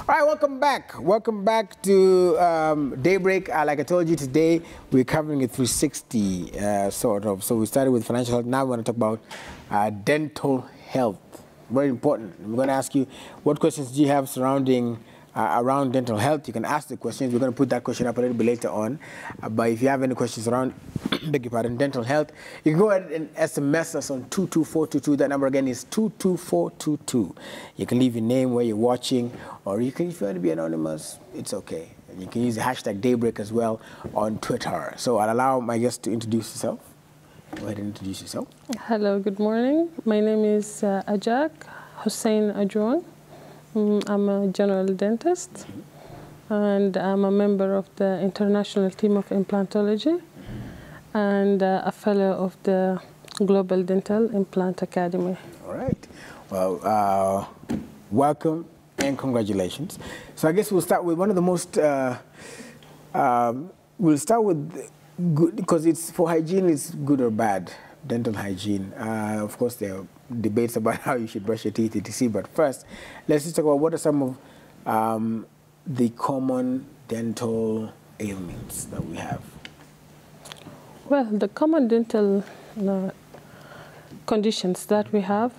All right, welcome back. Welcome back to Daybreak. Like I told you today, we're covering a 360 sort of. So we started with financial health. Now we want to talk about dental health. Very important. We're going to ask you what questions do you have surrounding around dental health. You can ask the questions. We're going to put that question up a little bit later on. But if you have any questions around, beg your pardon, dental health, you can go ahead and SMS us on 22422. That number again is 22422. You can leave your name, where you're watching, or you can, if you want to be anonymous, it's okay. And you can use the hashtag Daybreak as well on Twitter. So I'll allow my guest to introduce yourself. Go ahead and introduce yourself. Hello, good morning. My name is Ajak Hussein Ajouan. I'm a general dentist, and I'm a member of the international team of implantology, and a fellow of the Global Dental Implant Academy. All right. Well, welcome and congratulations. So I guess we'll start with one of the most, we'll start with good, because it's for hygiene, it's good or bad, dental hygiene. Of course, there are debates about how you should brush your teeth, etc. But first, let's just talk about what are some of the common dental ailments that we have. Well, the common dental conditions that we have,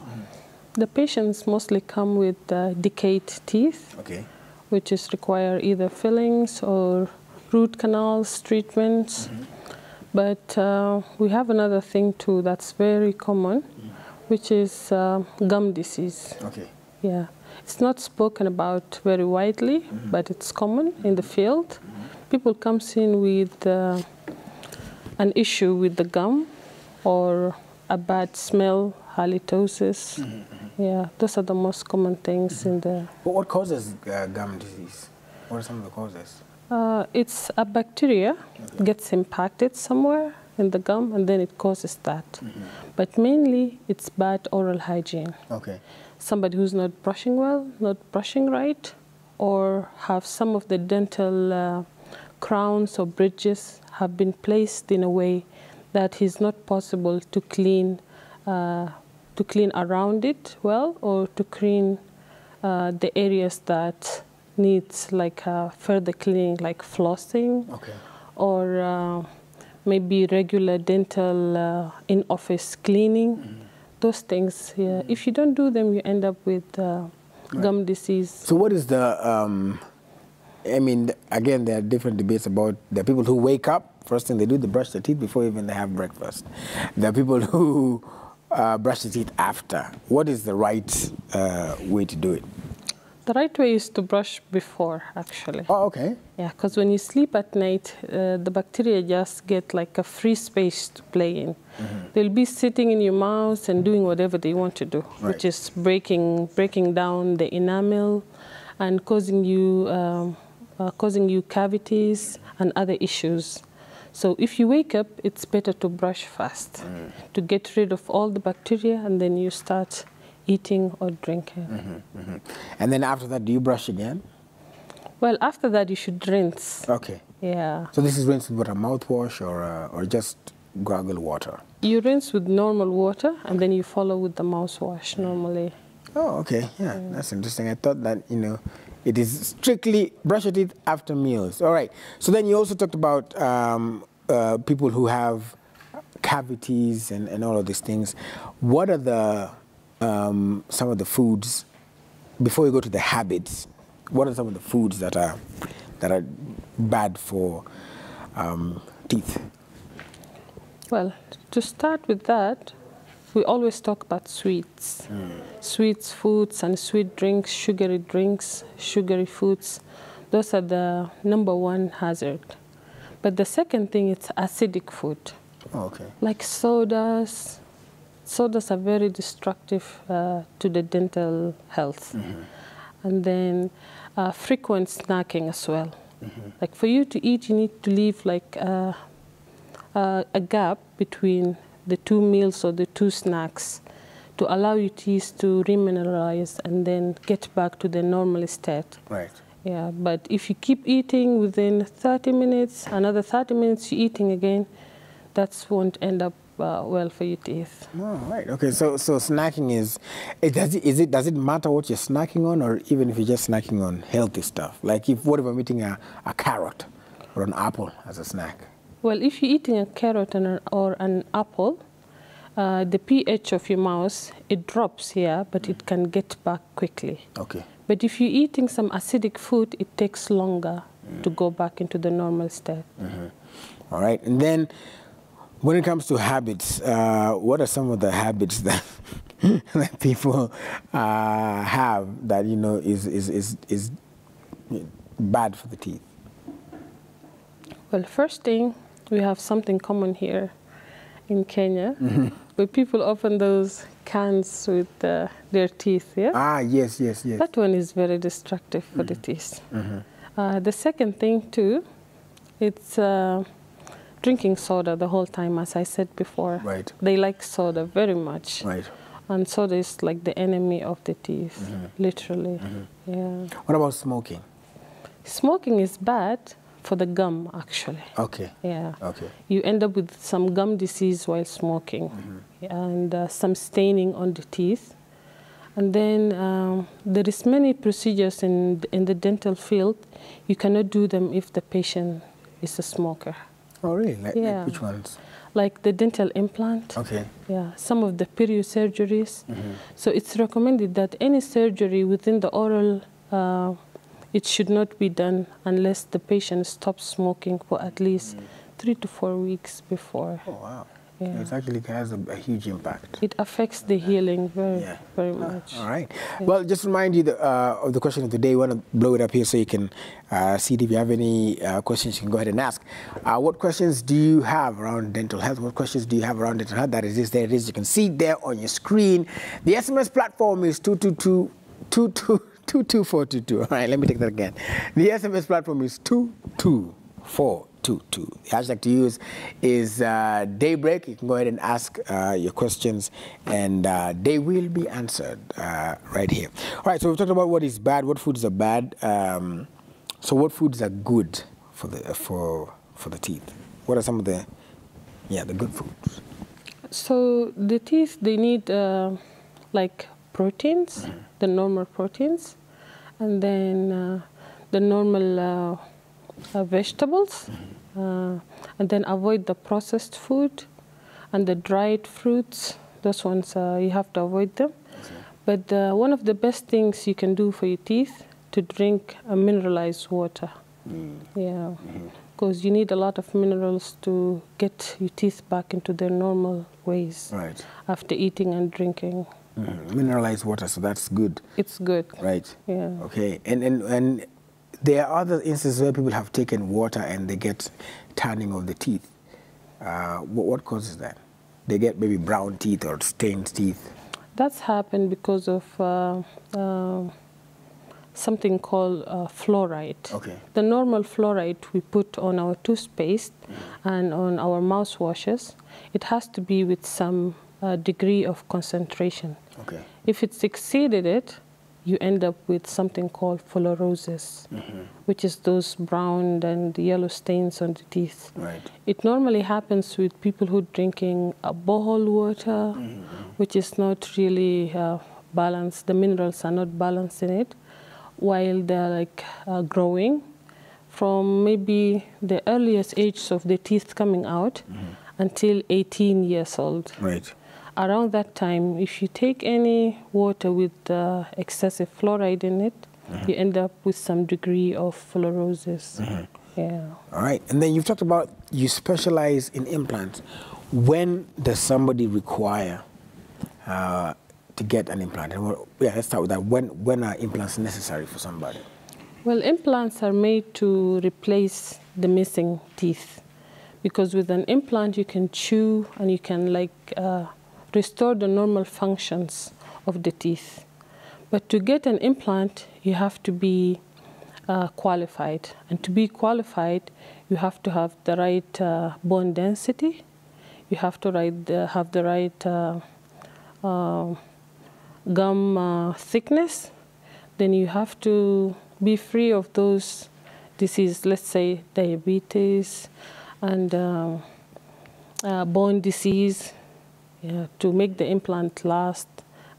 the patients mostly come with decayed teeth, which is require either fillings or root canals, treatments. But we have another thing too that's very common, which is gum disease. Yeah, it's not spoken about very widely, but it's common in the field. People come in with an issue with the gum or a bad smell, halitosis. Yeah, those are the most common things in the... But what causes gum disease? What are some of the causes? It's a bacteria gets impacted somewhere in the gum, and then it causes that. But mainly, it's bad oral hygiene. Somebody who's not brushing well, not brushing right, or have some of the dental crowns or bridges have been placed in a way that is not possible to clean around it well, or to clean the areas that needs like further cleaning, like flossing, or maybe regular dental in-office cleaning. Those things, yeah. If you don't do them, you end up with gum disease. So what is the, I mean, again, there are different debates about the people who wake up, first thing they do, they brush their teeth before even they have breakfast. There are people who brush their teeth after. What is the right way to do it? The right way is to brush before, actually. Oh, okay. Yeah, because when you sleep at night, the bacteria just get like a free space to play in. They'll be sitting in your mouth and doing whatever they want to do, which is breaking down the enamel and causing you cavities and other issues. So if you wake up, it's better to brush fast to get rid of all the bacteria, and then you start eating or drinking. And then after that, do you brush again? Well, after that, you should rinse. Yeah. So this is rinsed with a mouthwash or just gargle water? You rinse with normal water, and then you follow with the mouthwash normally. Oh, okay. Yeah, that's interesting. I thought that, you know, it is strictly brush your teeth after meals. All right. So then you also talked about people who have cavities and all of these things. What are the some of the foods, before you go to the habits, what are some of the foods that are bad for teeth? Well, to start with that, we always talk about sweets. Sweets, foods, and sweet drinks, sugary foods. Those are the #1 hazard. But the second thing is acidic food. Like sodas. Sodas are very destructive to the dental health. And then frequent snacking as well. Like for you to eat, you need to leave like a gap between the 2 meals or the 2 snacks to allow your teeth to remineralize and then get back to the normal state. Yeah, but if you keep eating within 30 minutes, another 30 minutes you're eating again, that won't end up well for your teeth. Oh, right. Okay. So snacking does it matter what you're snacking on, or even if you're just snacking on healthy stuff? Like what if I'm eating a carrot or an apple as a snack? Well, if you're eating a carrot or an apple, the pH of your mouth, it drops here, but it can get back quickly. Okay. But if you're eating some acidic food, it takes longer to go back into the normal state. All right. And then when it comes to habits, what are some of the habits that that people have that is bad for the teeth? Well, first thing, we have something common here in Kenya, where people open those cans with their teeth. Yeah. Ah, yes. That one is very destructive for the teeth. The second thing too, it's drinking soda the whole time, as I said before. Right. They like soda very much. Right. And soda is like the enemy of the teeth, literally. Yeah. What about smoking? Smoking is bad for the gum, actually. Okay. Yeah. Okay. You end up with some gum disease while smoking, and some staining on the teeth. And then there is many procedures in the dental field. You cannot do them if the patient is a smoker. Oh, really? Like which ones? Like the dental implant. Okay. Yeah, some of the perio surgeries. So it's recommended that any surgery within the oral, it should not be done unless the patient stops smoking for at least 3 to 4 weeks before. Oh, wow. Yeah. It actually has a huge impact. It affects the healing very much. All right. Yeah. Well, just remind you of the question of the day. We want to blow it up here so you can see it. If you have any questions, you can go ahead and ask. What questions do you have around dental health? What questions do you have around dental health? That is, there it is. You can see it there on your screen. The SMS platform is 22422. All right, let me take that again. The SMS platform is 22422. The hashtag to use is Daybreak. You can go ahead and ask your questions, and they will be answered right here. All right, so we've talked about what is bad, what foods are bad. So what foods are good for the teeth? What are some of the good foods? So the teeth, they need like proteins, the normal proteins, and then the normal vegetables, and then avoid the processed food and the dried fruits. Those ones, you have to avoid them. Okay. But one of the best things you can do for your teeth, to drink a mineralized water. Yeah, because you need a lot of minerals to get your teeth back into their normal ways after eating and drinking. Mineralized water, so that's good. It's good. Right. Yeah. Okay. And there are other instances where people have taken water and they get tanning of the teeth. What causes that? They get maybe brown teeth or stained teeth. That's happened because of something called fluoride. Okay. The normal fluoride we put on our toothpaste and on our mouthwashes, it has to be with some degree of concentration. Okay. If it's exceeded it, you end up with something called fluorosis, which is those brown and yellow stains on the teeth. Right. It normally happens with people who are drinking Bohol water, which is not really balanced. The minerals are not balanced in it, while they're like growing from maybe the earliest age of the teeth coming out until 18 years old. Right. Around that time, if you take any water with excessive fluoride in it, you end up with some degree of fluorosis. Yeah. All right. And then you've talked about you specialize in implants. When does somebody require to get an implant? Let's start with that. When are implants necessary for somebody? Well, implants are made to replace the missing teeth, because with an implant you can chew and you can restore the normal functions of the teeth. But to get an implant, you have to be qualified. And to be qualified, you have to have the right bone density. You have to have the right gum thickness. Then you have to be free of those diseases, let's say diabetes and bone disease, to make the implant last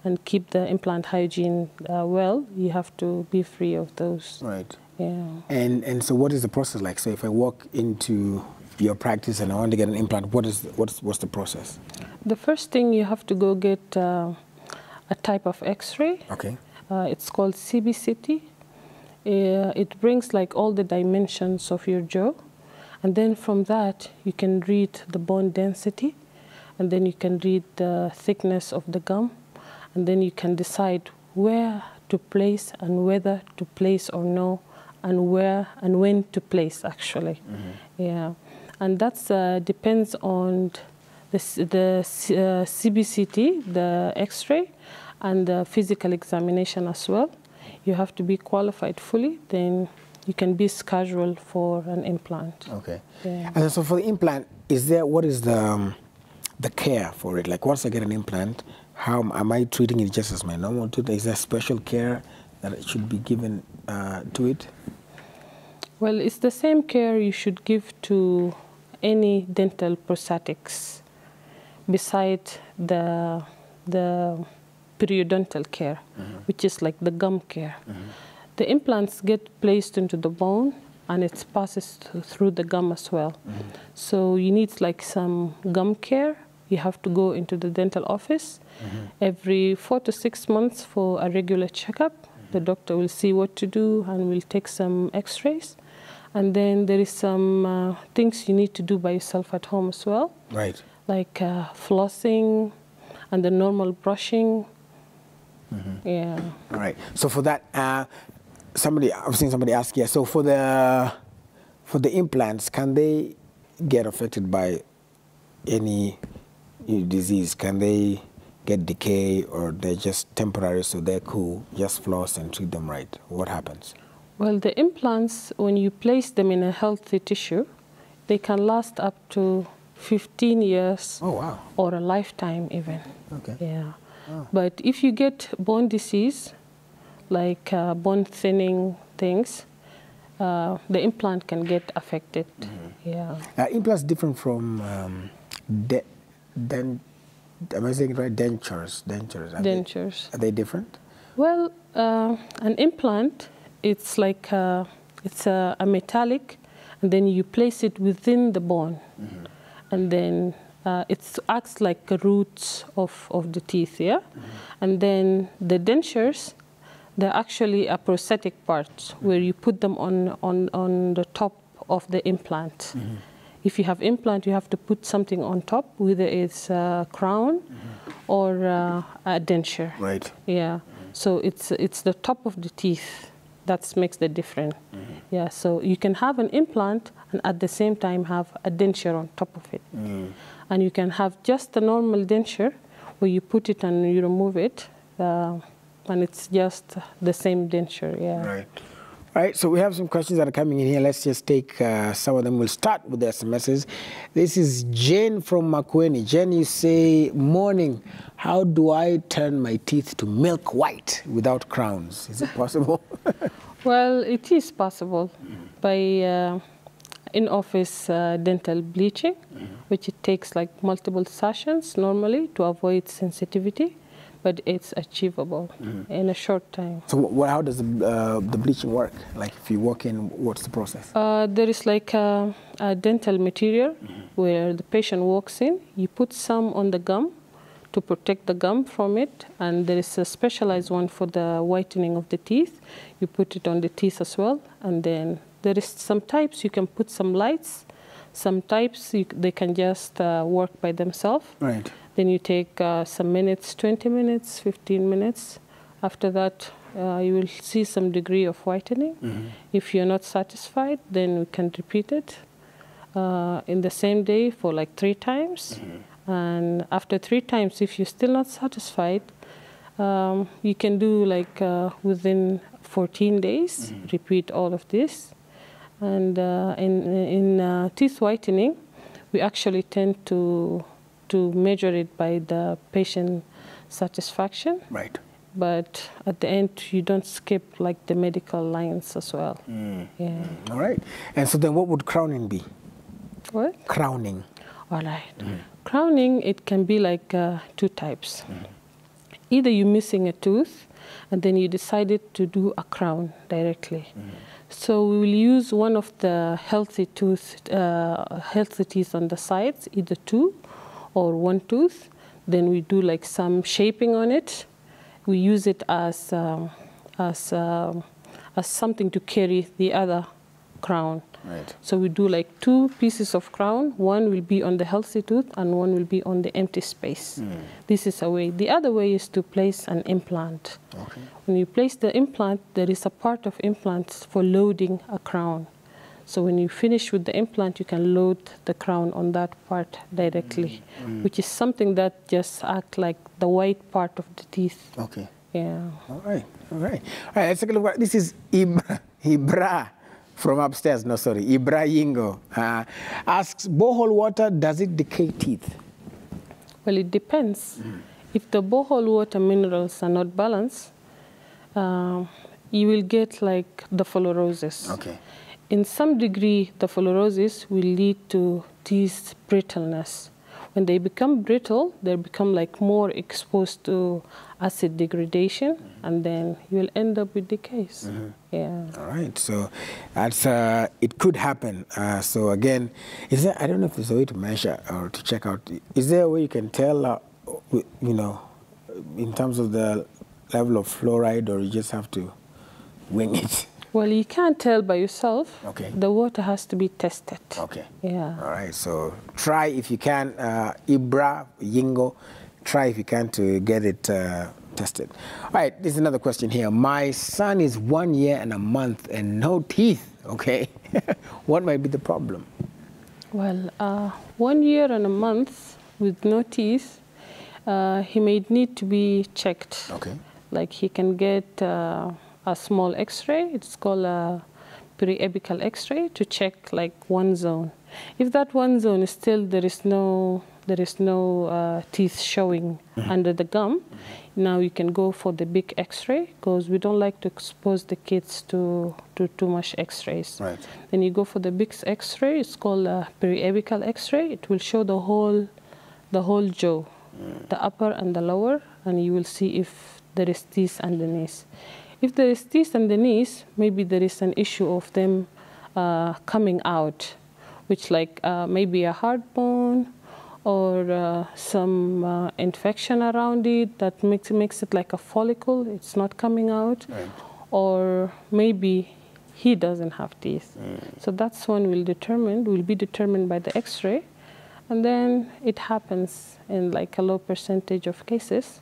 and keep the implant hygiene well, you have to be free of those. Right. Yeah. And so what is the process like? So if I walk into your practice and I want to get an implant, what's the process? The first thing, you have to go get a type of X-ray. Okay. It's called CBCT. It brings like all the dimensions of your jaw, and then from that you can read the bone density, and then you can read the thickness of the gum, and then you can decide where to place and whether to place or no, and where and when to place actually. Yeah, and that's depends on the CBCT, the X-ray, and the physical examination as well. You have to be qualified fully, then you can be scheduled for an implant. Okay. Yeah. And so for the implant, what is the care for it? Like once I get an implant, how am I treating it just as my normal treatment? Is there special care that it should be given to it? Well, it's the same care you should give to any dental prosthetics, beside the periodontal care, which is like the gum care. The implants get placed into the bone and it passes through the gum as well. So you need like some gum care. You have to go into the dental office every 4 to 6 months for a regular checkup. The doctor will see what to do and will take some x-rays. And then there is some things you need to do by yourself at home as well. Right. Like flossing and the normal brushing. Yeah. All right. So for that, I've seen somebody ask, yeah, so for the implants, can they get affected by any disease? Can they get decay, or they're just temporary, so they're cool, just floss and treat them right? What happens? Well, the implants, when you place them in a healthy tissue, they can last up to 15 years. Oh, wow. Or a lifetime even. Okay. Yeah. Oh. But if you get bone disease, like bone thinning things, the implant can get affected. Yeah. Implants different from am I saying it right? Dentures. Dentures. Are they different? Well, an implant, it's like it's a metallic, and then you place it within the bone, and then it acts like the roots of the teeth, yeah? And then the dentures, they're actually a prosthetic part where you put them on the top of the implant. If you have implant, you have to put something on top, whether it's a crown or a denture. Right. Yeah. So it's the top of the teeth that makes the difference. Yeah. So you can have an implant and at the same time have a denture on top of it. And you can have just a normal denture where you put it and you remove it, and it's just the same denture. Yeah. Right. All right, so we have some questions that are coming in here. Let's just take some of them. We'll start with the SMSs. This is Jane from Makueni. Jane, you say, morning, how do I turn my teeth to milk white without crowns? Is it possible? Well, it is possible by in-office dental bleaching, which it takes like multiple sessions normally to avoid sensitivity. But it's achievable in a short time. So how does the bleaching work? Like if you walk in, what's the process? There is like a dental material where the patient walks in. You put some on the gum to protect the gum from it. And there is a specialized one for the whitening of the teeth. You put it on the teeth as well. And then there is some types you can put some lights. Some types they can just work by themselves. Right. Then you take some minutes, 20 minutes, 15 minutes. After that, you will see some degree of whitening. If you're not satisfied, then we can repeat it in the same day for like 3 times. And after 3 times, if you're still not satisfied, you can do like within 14 days, repeat all of this. And in teeth whitening, we actually tend to measure it by the patient satisfaction. Right. But at the end, you don't skip like the medical lines as well. Yeah. All right. And so then what would crowning be? What? Crowning. All right. Crowning, it can be like 2 types. Either you're missing a tooth, and then you decided to do a crown directly. So we will use one of the healthy teeth on the sides, either 2 or 1 tooth. Then we do like some shaping on it. We use it as something to carry the other crown. Right. So we do like 2 pieces of crown. One will be on the healthy tooth and one will be on the empty space. This is a way. The other way is to place an implant. Okay. When you place the implant, there is a part of implants for loading a crown. So when you finish with the implant, you can load the crown on that part directly, which is something that just acts like the white part of the teeth. Okay. Yeah. All right. All right. All right. Let's take a look. This is Ibra from upstairs. No, sorry. Ibra Yingo asks, Bohol water, does it decay teeth? Well, it depends. If the Bohol water minerals are not balanced, you will get like the fluorosis. Okay. In some degree, the fluorosis will lead to teeth brittleness. When they become brittle, they become like more exposed to acid degradation, and then you will end up with decays. Yeah. All right. So that's it could happen. So again, is there? I don't know if there's a way to measure or to check out. Is there a way you can tell? You know, in terms of the level of fluoride, or you just have to wing it? Well, you can't tell by yourself. Okay. The water has to be tested. Okay. Yeah. All right. So try if you can, Ibra Yingo, try if you can to get it tested. All right. This is another question here. My son is 1 year and a month and no teeth. Okay. What might be the problem? Well, 1 year and a month with no teeth, he may need to be checked. Okay. Like he can get a small X-ray. It's called a periapical X-ray to check like one zone. If that one zone is still there is no teeth showing under the gum, now you can go for the big X-ray, because we don't like to expose the kids to too much X-rays. Right. Then you go for the big X-ray. It's called a periapical X-ray. It will show the whole jaw, the upper and the lower, and you will see if there is teeth underneath. If there is teeth underneath, maybe there is an issue of them coming out, which like maybe a hard bone or some infection around it that makes it like a follicle. It's not coming out. Right. Or maybe he doesn't have teeth. So that's one will be determined by the X-ray. And then it happens in like a low percentage of cases.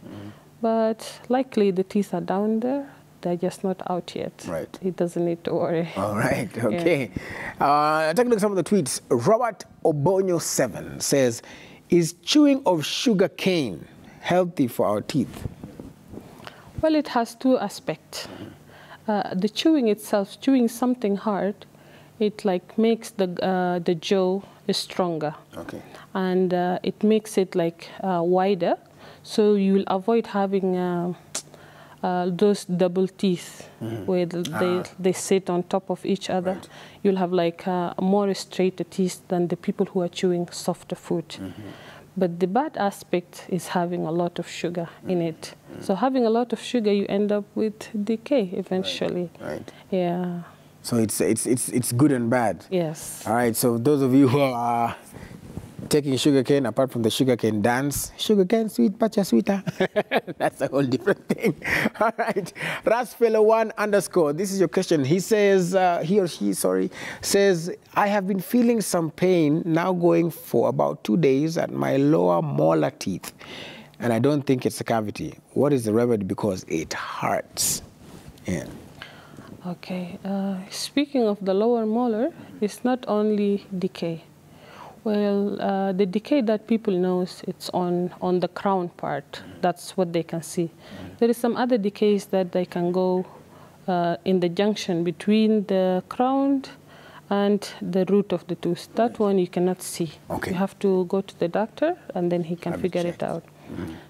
But likely the teeth are down there. They're just not out yet. Right. He doesn't need to worry. All right. Okay. Yeah. Take a look at some of the tweets. Robert Obonyo 7 says, is chewing of sugar cane healthy for our teeth? Well, it has 2 aspects. The chewing itself, chewing something hard, it like makes the jaw stronger. Okay. And it makes it like wider, so you will avoid having those double teeth where they sit on top of each other. Right. You'll have like more straighter teeth than the people who are chewing softer food. But the bad aspect is having a lot of sugar in it. So having a lot of sugar, you end up with decay eventually. Right. Yeah. So it's good and bad. Yes. All right. So those of you who are taking sugarcane, apart from the sugarcane dance, sugarcane sweet, pacha sweeter. That's a whole different thing. All right. Rasfellow1_. This is your question. He says, he or she, sorry, says, I have been feeling some pain now going for about 2 days at my lower molar teeth, and I don't think it's a cavity. What is the remedy? Because it hurts. Yeah. Okay. Speaking of the lower molar, it's not only decay. Well, the decay that people know, it's on the crown part. That's what they can see. There is some other decays that they can go in the junction between the crown and the root of the tooth. That one you cannot see. Okay. You have to go to the doctor, and then he can figure it out.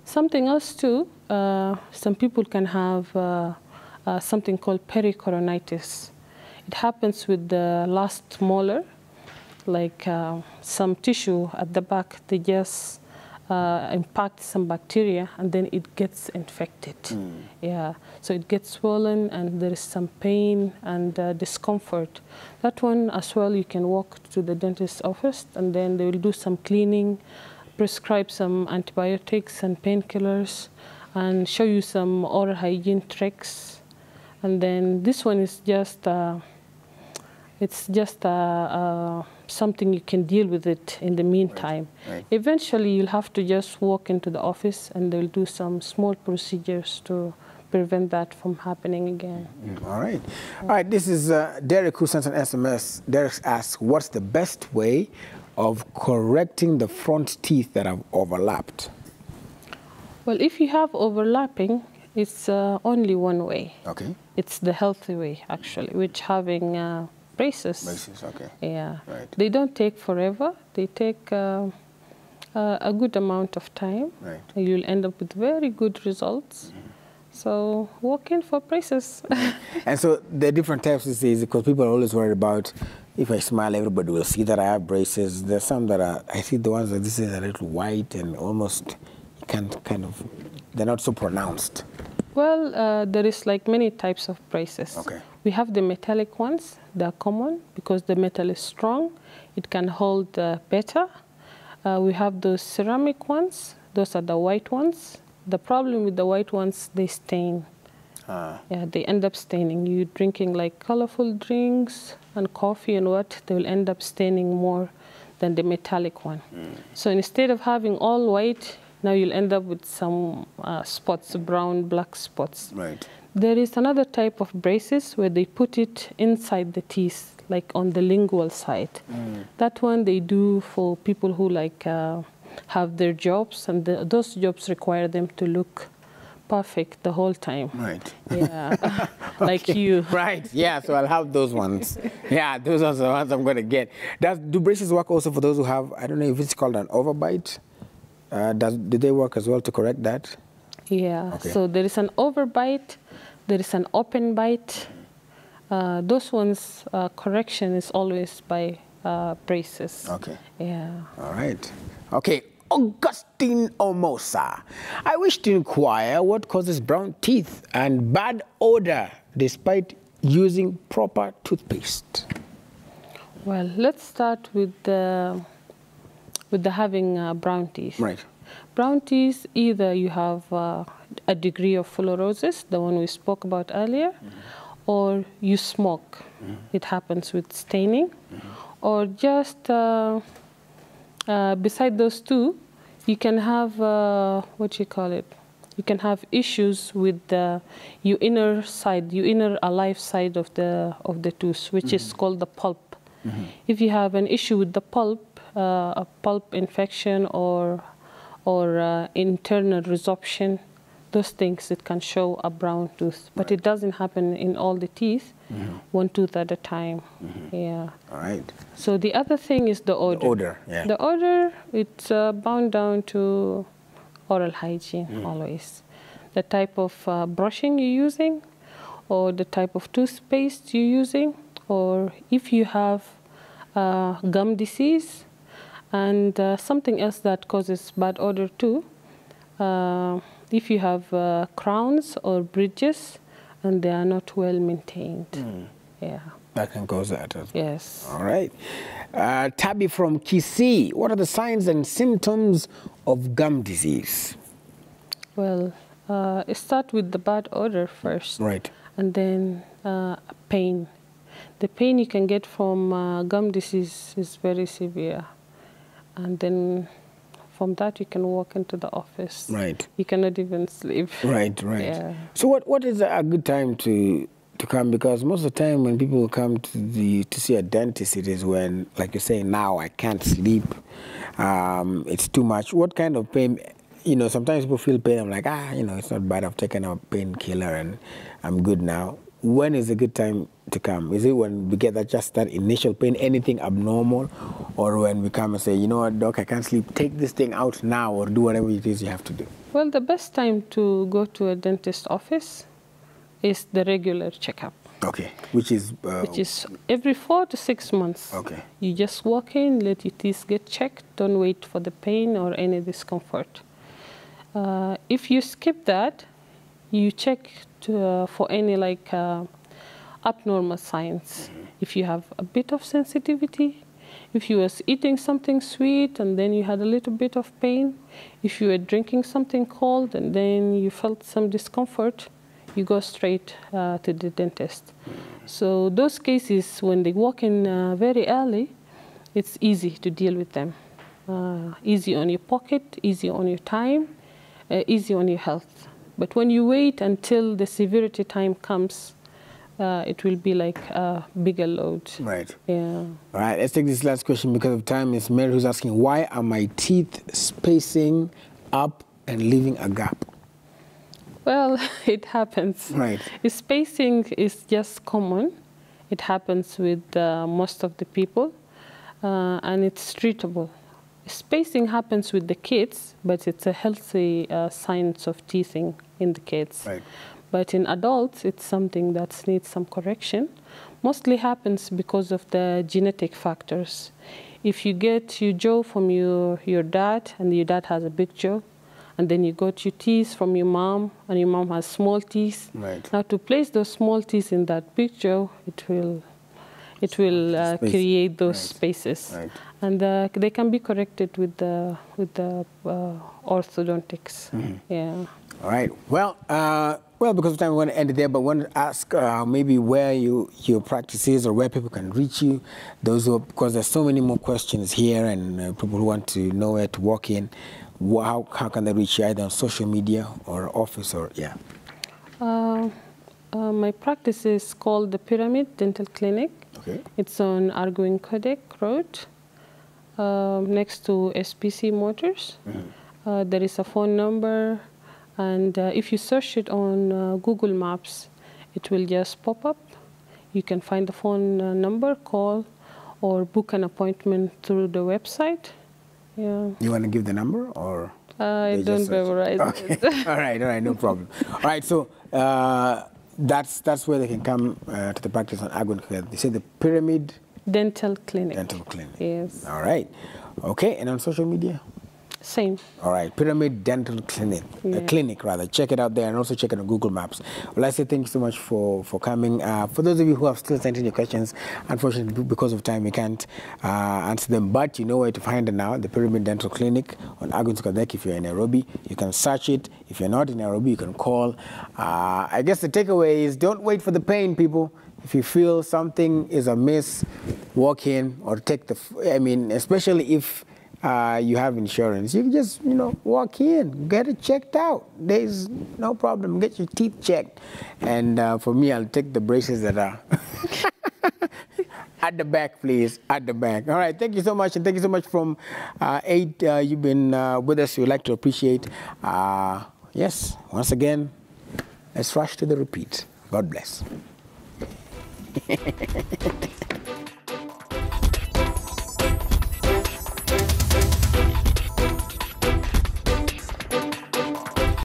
Something else too, some people can have something called pericoronitis. It happens with the last molar. like some tissue at the back. They just impact some bacteria, and then it gets infected. Yeah, so it gets swollen, and there is some pain and discomfort. That one as well, you can walk to the dentist's office, and then they will do some cleaning, prescribe some antibiotics and painkillers, and show you some oral hygiene tricks. And then this one is just something you can deal with it in the meantime. Right. Eventually, you'll have to just walk into the office, and they'll do some small procedures to prevent that from happening again. All right. All right, this is Derek who sent an SMS. Derek asks, what's the best way of correcting the front teeth that have overlapped? Well, if you have overlapping, it's only one way. Okay. It's the healthy way, actually, which having braces. Braces, okay. Yeah. Right. They don't take forever. They take a good amount of time. Right. You'll end up with very good results. So walk in for braces. And so the different types is because people are always worried about if I smile, everybody will see that I have braces. There's some that are, I see the ones that this is a little white and almost they're not so pronounced. Well, there is like many types of braces. Okay. We have the metallic ones. They're common because the metal is strong. It can hold better. We have those ceramic ones. Those are the white ones. The problem with the white ones, they stain. Yeah, they end up staining. You're drinking like colorful drinks and coffee and what, they will end up staining more than the metallic one. So instead of having all white, now you'll end up with some spots, brown, black spots. Right. There is another type of braces where they put it inside the teeth, like on the lingual side. That one they do for people who like have their jobs, and those jobs require them to look perfect the whole time. Right. Yeah, like you. Right, yeah, so I'll have those ones. Yeah, those are the ones I'm going to get. Do braces work also for those who have, I don't know if it's called an overbite? Do they work as well to correct that? Yeah, okay. So there is an overbite, there is an open bite. Those ones, correction is always by braces. Okay. Yeah. All right. Okay, Augustine Omosa. I wish to inquire what causes brown teeth and bad odor despite using proper toothpaste. Well, let's start with the having brown teeth. Right. Brown teeth, either you have a degree of fluorosis, the one we spoke about earlier, or you smoke. It happens with staining, or just beside those two, you can have you can have issues with the inner alive side of the tooth, which is called the pulp. If you have an issue with the pulp, a pulp infection or internal resorption, those things, it can show a brown tooth. But it doesn't happen in all the teeth, one tooth at a time. Yeah. All right. So the other thing is the odor. The odor, yeah. The odor, it's bound down to oral hygiene always. The type of brushing you're using, or the type of toothpaste you're using, or if you have gum disease, and something else that causes bad odor too. If you have crowns or bridges and they are not well maintained. Yeah. That can cause that as well. Yes. All right. Tabby from Kisii, what are the signs and symptoms of gum disease? Well, start with the bad odor first. Right. And then pain. The pain you can get from gum disease is very severe. And then from that you can walk into the office. Right. You cannot even sleep. Right, right. Yeah. So what is a good time to come? Because most of the time when people come to see a dentist, it is when, like you say, now I can't sleep. It's too much. What kind of pain? You know, sometimes people feel pain. I'm like, it's not bad. I've taken a painkiller and I'm good now. When is a good time to come? Is it when we get that initial pain, anything abnormal, or when we come and say, you know what, doc, I can't sleep, take this thing out now, or do whatever it is you have to do? Well, the best time to go to a dentist office is the regular checkup. Okay, which is every 4 to 6 months. Okay. You just walk in, let your teeth get checked. Don't wait for the pain or any discomfort. If you skip that, you check for any abnormal signs. If you have a bit of sensitivity, if you was eating something sweet and then you had a little bit of pain, if you were drinking something cold and then you felt some discomfort, you go straight to the dentist. So those cases, when they walk in very early, it's easy to deal with them. Easy on your pocket, easy on your time, easy on your health. But when you wait until the severity time comes, it will be like a bigger load. Right. Yeah. All right, let's take this last question because of time. It's Mary who's asking, why are my teeth spacing up and leaving a gap? Well, it happens. Right. Spacing is just common. It happens with most of the people, and it's treatable. Spacing happens with the kids, but it's a healthy signs of teething in the kids. Right. But in adults, it's something that needs some correction. Mostly happens because of the genetic factors. If you get your jaw from your dad, and your dad has a big jaw, and then you got your teeth from your mom, and your mom has small teeth. Right. Now, to place those small teeth in that big jaw, it will create those spaces, right. And they can be corrected with the orthodontics. Yeah. All right. Well, because of time, we want to end it there, but I want to ask maybe where your practice is or where people can reach you. Because there's so many more questions here, and people who want to know where to walk in. How can they reach you, either on social media or office or, yeah? My practice is called the Pyramid Dental Clinic. Okay. It's on Arguin Kodek Road, next to SPC Motors. There is a phone number, and if you search it on Google Maps, it will just pop up. You can find the phone number, call, or book an appointment through the website. Yeah. You want to give the number, or? I don't memorize it. All right, no problem. All right, so that's where they can come to the practice on Arguin. They say the Pyramid Dental Clinic. Dental Clinic. Yes. All right. Okay, and on social media? Same. All right, Pyramid Dental Clinic, clinic rather. Check it out there, and also check it on Google Maps. Well, I say thank you so much for coming. For those of you who have still sent in your questions, unfortunately, because of time, we can't answer them, but you know where to find it now, the Pyramid Dental Clinic on Arguin Kodek. If you're in Nairobi, you can search it. If you're not in Nairobi, you can call. I guess the takeaway is don't wait for the pain, people. If you feel something is amiss, walk in or take especially if you have insurance, you can just, walk in, get it checked out. There's no problem. Get your teeth checked. And for me, I'll take the braces that are at the back, please, at the back. All right, thank you so much. And thank you so much from 8. You've been with us. We'd like to appreciate. Yes, once again, let's rush to the repeat. God bless.